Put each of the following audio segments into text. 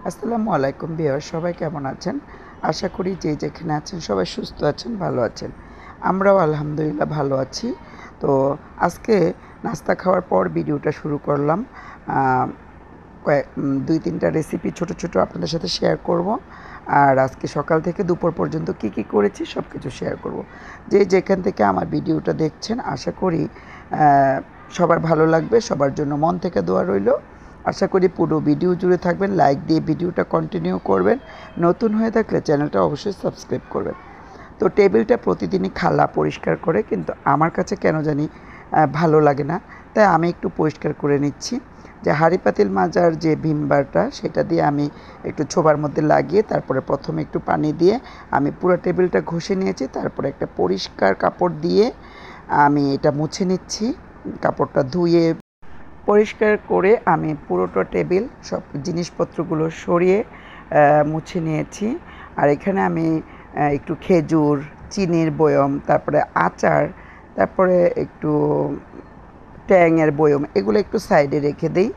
আসসালামু আলাইকুম ভিউয়ার, সবাই কেমন আছেন? আশা করি যে যেখানে আছেন সবাই সুস্থ আছেন, ভালো আছেন। আমরাও আলহামদুলিল্লাহ ভালো আছি। তো আজকে নাস্তা খাওয়ার পর ভিডিওটা শুরু করলাম। কয়েক ২-৩টা রেসিপি ছোট, ছোট আপনাদের সাথে শেয়ার করব। আর আজকে সকাল থেকে দুপুর পর্যন্ত কী, কী করেছি সব কিছু শেয়ার করব। যে যেখান থেকে আমার ভিডিওটা দেখছেন আশা করি সবার ভালো লাগবে। সবার জন্য মন থেকে দোয়া রইল। আশা করি পুরো ভিডিও জুড়ে থাকবেন, লাইক দিয়ে ভিডিওটা কন্টিনিউ করবেন। নতুন হয়ে থাকলে চ্যানেলটা অবশ্যই সাবস্ক্রাইব করবেন। তো টেবিলটা প্রতিদিনই খালা পরিষ্কার করে, কিন্তু আমার কাছে কেন জানি ভালো লাগে না। তাই আমি একটু পরিষ্কার করে নিচ্ছি। যে হাঁড়ি পাতিল মাজার যে ভিম বারটা সেটা দিয়ে আমি একটু ছোবার মধ্যে লাগিয়ে তারপরে প্রথমে একটু পানি দিয়ে আমি পুরো টেবিলটা ঘষে নিয়েছি। তারপরে একটা পরিষ্কার কাপড় দিয়ে আমি এটা মুছে নিচ্ছি। কাপড়টা ধুয়ে পরিষ্কার করে আমি পুরোটা টেবিল সব জিনিসপত্রগুলো সরিয়ে মুছে নিয়েছি। আর এখানে আমি একটু খেজুর, চিনির বয়ম, তারপরে আচার, তারপরে একটু ট্যাংয়ের বয়ম, এগুলো একটু সাইডে রেখে দিই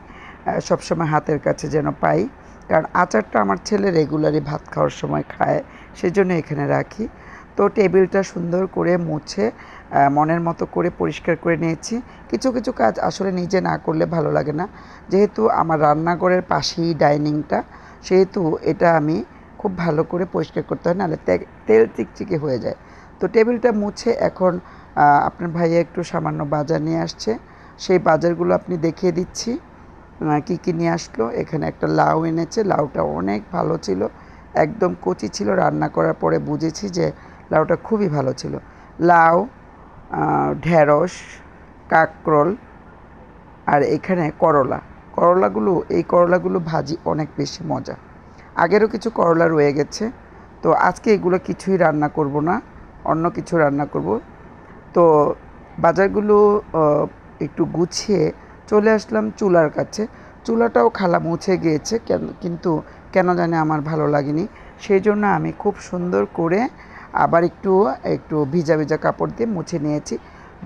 সবসময় হাতের কাছে যেন পাই। কারণ আচারটা আমার ছেলে রেগুলারই ভাত খাওয়ার সময় খায়, সেজন্য এখানে রাখি। তো টেবিলটা সুন্দর করে মুছে মনের মতো করে পরিষ্কার করে নিয়েছি। কিছু কিছু কাজ আসলে নিজে না করলে ভালো লাগে না। যেহেতু আমার রান্নাঘরের পাশেই ডাইনিংটা, সেহেতু এটা আমি খুব ভালো করে পরিষ্কার করতে হয়, নাহলে তেল চিকচিকে হয়ে যায়। তো টেবিলটা মুছে এখন আপনার ভাইয়া একটু সামান্য বাজার নিয়ে আসছে, সেই বাজারগুলো আপনি দেখিয়ে দিচ্ছি কী কী নিয়ে আসলো। এখানে একটা লাউ এনেছে, লাউটা অনেক ভালো ছিল, একদম কচি ছিল। রান্না করার পরে বুঝেছি যে লাউটা খুবই ভালো ছিল। লাউ, ঢেঁড়স, কাঁকরোল, আর এখানে করলা। এই করলাগুলো ভাজি অনেক বেশি মজা। আগেরও কিছু করলা রয়ে গেছে, তো আজকে এগুলো কিছুই রান্না করব না, অন্য কিছু রান্না করব। তো বাজারগুলো একটু গুছিয়ে চলে আসলাম চুলার কাছে। চুলাটাও খালা মুছে গিয়েছে, কিন্তু কেন জানি আমার ভালো লাগেনি। সেই জন্য আমি খুব সুন্দর করে আবার একটু একটু ভিজা ভিজা কাপড় দিয়ে মুছে নিয়েছি।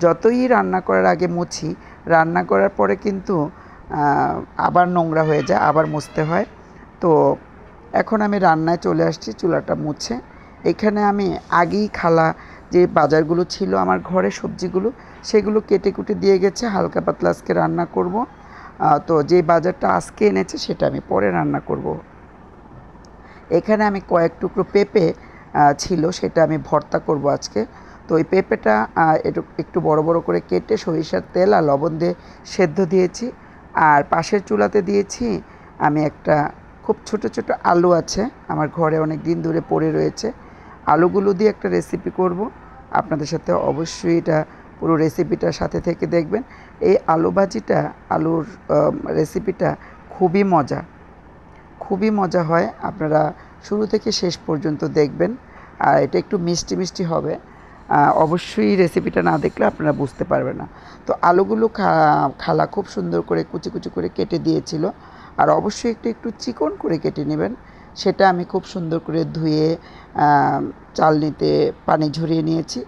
যতই রান্না করার আগে মুছি, রান্না করার পরে কিন্তু আবার নোংরা হয়ে যায়, আবার মুছতে হয়। তো এখন আমি রান্নায় চলে আসছি চুলাটা মুছে। এখানে আমি আগেই খালা যে বাজারগুলো ছিল আমার ঘরে, সবজিগুলো, সেগুলো কেটে কুটে দিয়ে গেছে। হালকা পাতলা আজকে রান্না করব। তো যে বাজারটা আজকে এনেছে সেটা আমি পরে রান্না করব। এখানে আমি কয়েক টুকরো পেঁপে ছিল, সেটা আমি ভর্তা করব আজকে। তো ওই পেঁপেটা একটু বড় বড় করে কেটে সরিষার তেল আর লবণ দিয়ে সেদ্ধ দিয়েছি। আর পাশের চুলাতে দিয়েছি আমি একটা খুব ছোট ছোট আলু আছে আমার ঘরে, অনেক দিন ধরে পড়ে রয়েছে। আলুগুলো দিয়ে একটা রেসিপি করব, আপনাদের সাথে অবশ্যই এটা পুরো রেসিপিটার সাথে থেকে দেখবেন। এই আলু ভাজিটা, আলুর রেসিপিটা খুবই মজা, খুবই মজা হয়। আপনারা শুরু থেকে শেষ পর্যন্ত দেখবেন। আর এটা একটু মিষ্টি মিষ্টি হবে। অবশ্যই রেসিপিটা না দেখলে আপনারা বুঝতে পারবেন না। তো আলুগুলো খালা খুব সুন্দর করে কুচি কুচি করে কেটে দিয়েছিল। আর অবশ্যই একটু একটু চিকন করে কেটে নেবেন। সেটা আমি খুব সুন্দর করে ধুয়ে চালনিতে পানি ঝরিয়ে নিয়েছি।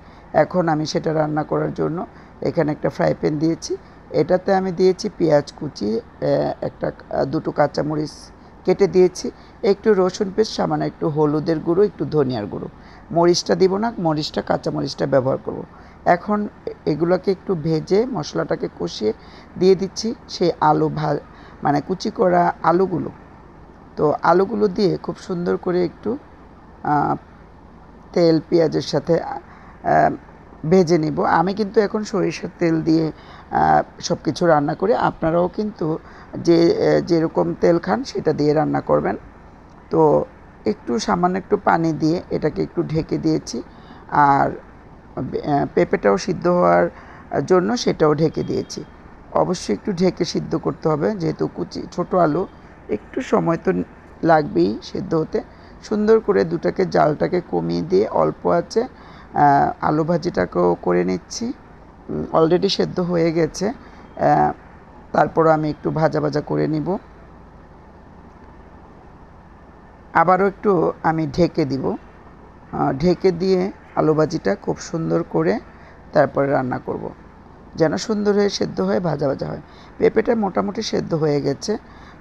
এখন আমি সেটা রান্না করার জন্য এখানে একটা ফ্রাই প্যান দিয়েছি। এটাতে আমি দিয়েছি পেঁয়াজ কুচি, দুটো কাঁচামরিচ কেটে দিয়েছি, একটু রসুন পেস্ট, সামান্য একটু হলুদের গুঁড়ো, একটু ধনিয়ার গুঁড়ো। মরিচটা দিব না, কাঁচা মরিচটা ব্যবহার করব। এখন এগুলোকে একটু ভেজে মশলাটাকে কষিয়ে দিয়ে দিচ্ছি সেই মানে কুচি করা আলুগুলো। তো আলুগুলো দিয়ে খুব সুন্দর করে একটু তেল পেঁয়াজের সাথে ভেজে নিব। আমি কিন্তু এখন সরিষার তেল দিয়ে সব কিছু রান্না করি। আপনারাও কিন্তু যেরকম তেল খান সেটা দিয়ে রান্না করবেন। তো সামান্য একটু পানি দিয়ে এটাকে একটু ঢেকে দিয়েছি। আর পেঁপেটাও সিদ্ধ হওয়ার জন্য সেটাও ঢেকে দিয়েছি। অবশ্যই একটু ঢেকে সিদ্ধ করতে হবে, যেহেতু ছোটো আলু, একটু সময় তো লাগবেই সেদ্ধ হতে। সুন্দর করে দুটাকে জালটাকে কমিয়ে দিয়ে অল্প আছে আলু ভাজিটাকেও করে নিচ্ছি। অলরেডি সেদ্ধ হয়ে গেছে, তারপরও আমি একটু ভাজা ভাজা করে নিব। আবারও একটু আমি ঢেকে দিব। ঢেকে দিয়ে আলু ভাজিটা খুব সুন্দর করে তারপরে রান্না করব, যেন সুন্দর হয়ে সেদ্ধ হয়ে ভাজা ভাজা হয়। পেঁপেটা মোটামুটি সেদ্ধ হয়ে গেছে।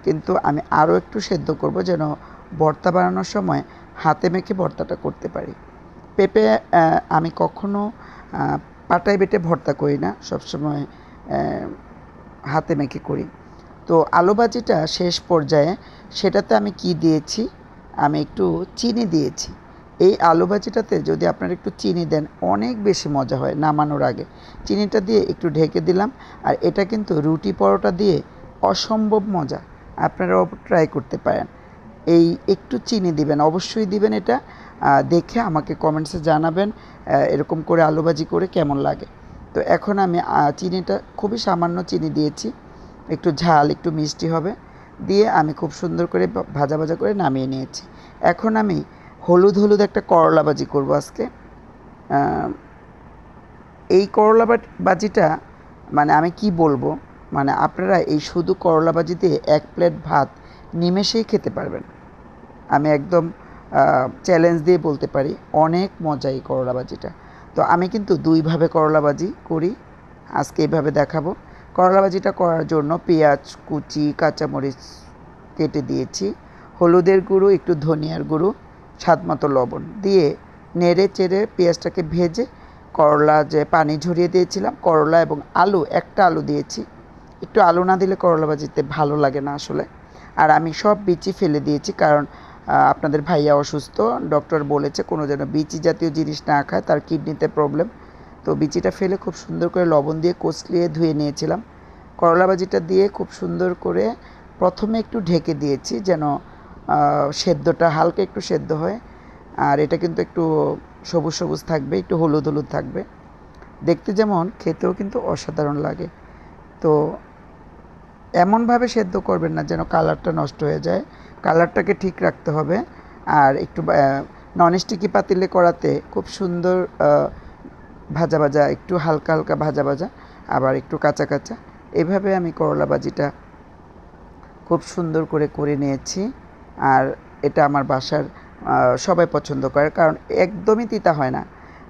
কিন্তু আমি আরও একটু সেদ্ধ করব যেন ভর্তা বানানোর সময় হাতে মেখে ভর্তাটা করতে পারি। পেঁপে আমি কখনো পাটায় বেটে ভর্তা করি না, সবসময় হাতে মেখে করি। তো আলু ভাজিটা শেষ পর্যায়ে সেটাতে আমি কি দিয়েছি, আমি একটু চিনি দিয়েছি। এই আলু ভাজিটাতে যদি আপনারা একটু চিনি দেন অনেক বেশি মজা হয় নামানোর আগে। চিনিটা দিয়ে একটু ঢেকে দিলাম। আর এটা কিন্তু রুটি পরোটা দিয়ে অসম্ভব মজা, আপনারাও ট্রাই করতে পারেন। এই একটু চিনি দিবেন, অবশ্যই দিবেন। এটা দেখে আমাকে কমেন্টসে জানাবেন এরকম করে আলু ভাজি করে কেমন লাগে। তো এখন আমি চিনিটা খুবই সামান্য চিনি দিয়েছি, একটু ঝাল একটু মিষ্টি হবে, দিয়ে আমি খুব সুন্দর করে ভাজা ভাজা করে নামিয়ে নিয়েছি। এখন আমি হলুদ হলুদ একটা করলা ভাজি করব আজকে। এই করলা ভাজিটা মানে আমি কি বলবো, মানে আপনারা এই শুধু করলা ভাজি দিয়ে 1 প্লেট ভাত নিমেষেই খেতে পারবেন। আমি একদম চ্যালেঞ্জ দিয়ে বলতে পারি অনেক মজা এই করলা ভাজিটা। তো আমি কিন্তু দুইভাবে করলা ভাজি করি, আজকে এইভাবে দেখাবো। করলা ভাজিটা করার জন্য পেঁয়াজ কুচি, কাঁচামরিচ কেটে দিয়েছি, হলুদের গুঁড়ো, একটু ধনিয়ার গুঁড়ো, স্বাদ মতো লবণ দিয়ে নেড়ে চেড়ে পেঁয়াজটাকে ভেজে করলা যে পানি ঝরিয়ে দিয়েছিলাম, করলা এবং আলু, একটা আলু দিয়েছি। একটু আলু না দিলে করলা ভাজিতে ভালো লাগে না আসলে। আর আমি সব বিচি ফেলে দিয়েছি, কারণ আপনাদের ভাইয়া অসুস্থ, ডক্টর বলেছে কোনো যেন বিচি জাতীয় জিনিস না খায়, তার কিডনিতে প্রবলেম। তো বিচিটা ফেলে খুব সুন্দর করে লবণ দিয়ে কচলিয়ে ধুয়ে নিয়েছিলাম। করলা ভাজিটা দিয়ে খুব সুন্দর করে প্রথমে একটু ঢেকে দিয়েছি যেন সেদ্ধটা হালকা একটু সেদ্ধ হয়। আর এটা কিন্তু একটু সবুজ সবুজ থাকবে, একটু হলুদ হলুদ থাকবে, দেখতে যেমন খেতেও কিন্তু অসাধারণ লাগে। তো এমনভাবে সেদ্ধ করবেন না যেন কালারটা নষ্ট হয়ে যায়, কালারটাকে ঠিক রাখতে হবে। আর একটু ননস্টিকি পাতিলে করাতে খুব সুন্দর ভাজা ভাজা, একটু হালকা হালকা ভাজা ভাজা, আবার একটু কাঁচা কাঁচা, এভাবে আমি করলা ভাজিটা খুব সুন্দর করে করে নিয়েছি। আর এটা আমার বাসার সবাই পছন্দ করে, কারণ একদমই তিতা হয় না,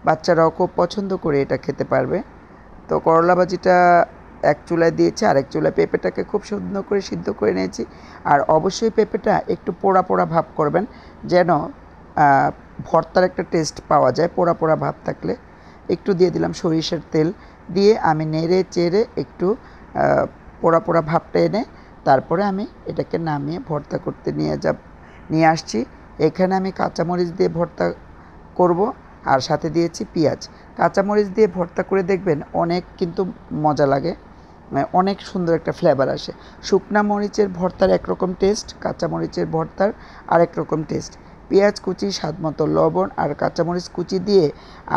বাচ্চারাও খুব পছন্দ করে এটা খেতে পারবে। তো করলা ভাজিটা এক চুলায় দিয়েছি, আর এক চুলায় পেঁপেটাকে খুব সুন্দর করে সিদ্ধ করে নিয়েছি। আর অবশ্যই পেঁপেটা একটু পোড়া পোড়া ভাব করবেন যেন ভর্তার একটা টেস্ট পাওয়া যায়। পোড়া পোড়া ভাব থাকলে একটু দিয়ে দিলাম সরিষার তেল, দিয়ে আমি নেড়ে চেড়ে একটু পোড়া পোড়া ভাবটা এনে তারপরে আমি এটাকে নামিয়ে ভর্তা করতে নিয়ে আসছি। এখানে আমি কাঁচামরিচ দিয়ে ভর্তা করব, আর সাথে দিয়েছি পেঁয়াজ। কাঁচামরিচ দিয়ে ভর্তা করে দেখবেন অনেক কিন্তু মজা লাগে, অনেক সুন্দর একটা ফ্লেভার আসে। শুকনা মরিচের ভর্তার একরকম টেস্ট, কাঁচামরিচের ভর্তার আরেক রকম টেস্ট। পেঁয়াজ কুচি, স্বাদ মতো লবণ আর কাঁচামরিচ কুচি দিয়ে,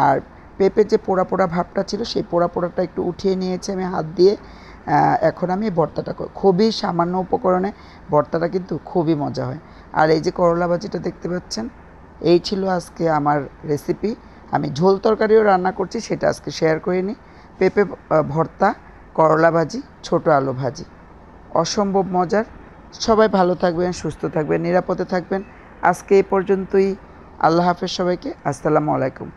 আর পেঁপে যে পোড়া পোড়া ভাবটা ছিল সেই পোড়া পোড়াটা একটু উঠিয়ে নিয়েছি আমি হাত দিয়ে। এখন আমি ভর্তাটা খুবই সামান্য উপকরণে ভর্তাটা কিন্তু খুবই মজা হয়। আর এই যে করলা ভাজিটা দেখতে পাচ্ছেন, এই ছিল আজকে আমার রেসিপি। আমি ঝোল তরকারিও রান্না করছি, সেটা আজকে শেয়ার করিনি। পেঁপে ভর্তা, করলা ভাজি, ছোটো আলু ভাজি, অসম্ভব মজার। সবাই ভালো থাকবেন, সুস্থ থাকবেন, নিরাপদে থাকবেন। আজকে এই পর্যন্তই। আল্লাহ হাফেজ সবাইকে। আসসালামু আলাইকুম।